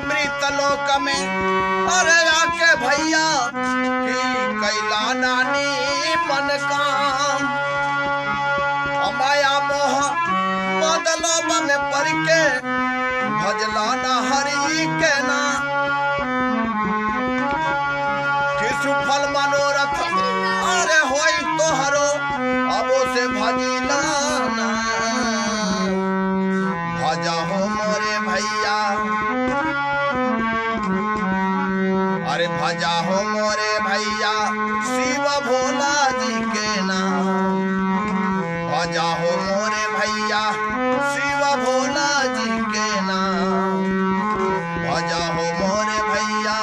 मृतलोक में अरे आके भैया की कैला नानी मन काम माया मोह मदलोब में पड़ के भजला ना हरि के ना किसु फल मनोरथ अरे होई तोहरो अबो से भजिला ना भजा हो मोरे भैया अरे भजा हो मोरे भैया शिव भोला जी के नाम भजा हो मोरे भैया शिव भोला जी के नाम भजा हो मोरे भैया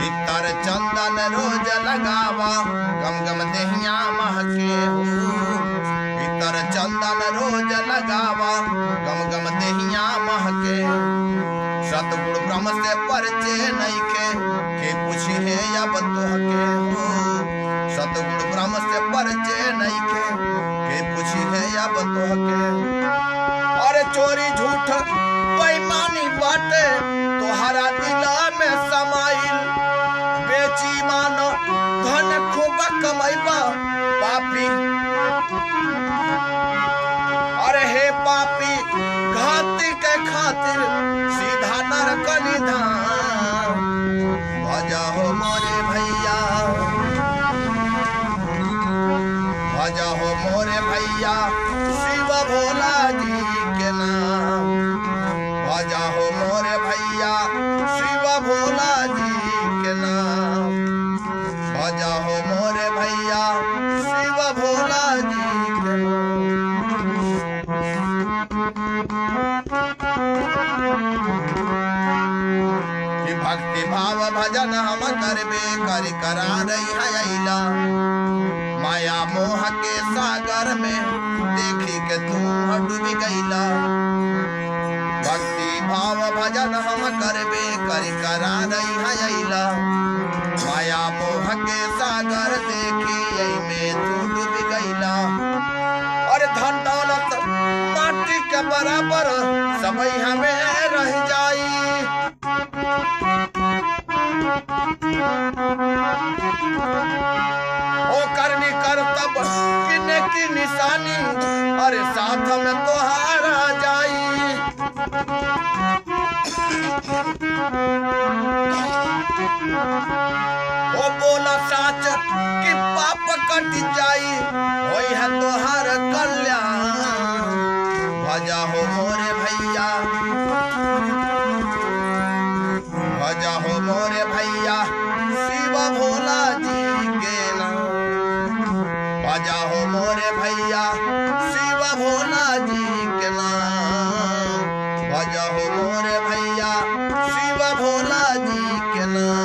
भीतर चंदन रोज लगावा गम गम देहिया महके हो भीतर चंदन रोज लगावा गम गम देहिया महके सतगुरु ब्रह्म से परिचय नइखे के पूछी है अब तोहके हो सतगुरु ब्रह्म से परिचय नइखे के पूछी है अब तोहके अरे चोरी झूठ बेईमानी बाटे तोहरा दिला में समाइल बेची मानो धन खूब कमाइबा पापी अरे हे पापी घाती के खातिर सीधा नरक निधान भजा हो मोरे भैया भजा हो मोरे भैया शिव भोला जी के नाम भजा हो मोरे भैया शिव भोला जी के नाम भजा हो मोरे भैया शिव भोला जी के कि भक्ति भाव भजन हम करबे कर करा रही है माया मोह के सागर में देखी के तू डूबी गईला भक्ति भाव भजन हम करबे कर करा रही है माया मोह के सागर देखी में तू डूबी गईला और धन दौलत माटी के बराबर सबई हमें रह जाई ओ करनी करतब किने की निशानी अरे साथ में तोहारा जाई ओ बोला साच कि पाप कट जाई होई है तोहार कल्याण भजा हो मोरे भैया भजा हो मोरे भैया शिव भोला जी के नाम भजा हो मोरे भैया शिव भोला जी के नाम भजा हो मोरे भैया शिव भोला जी के नाम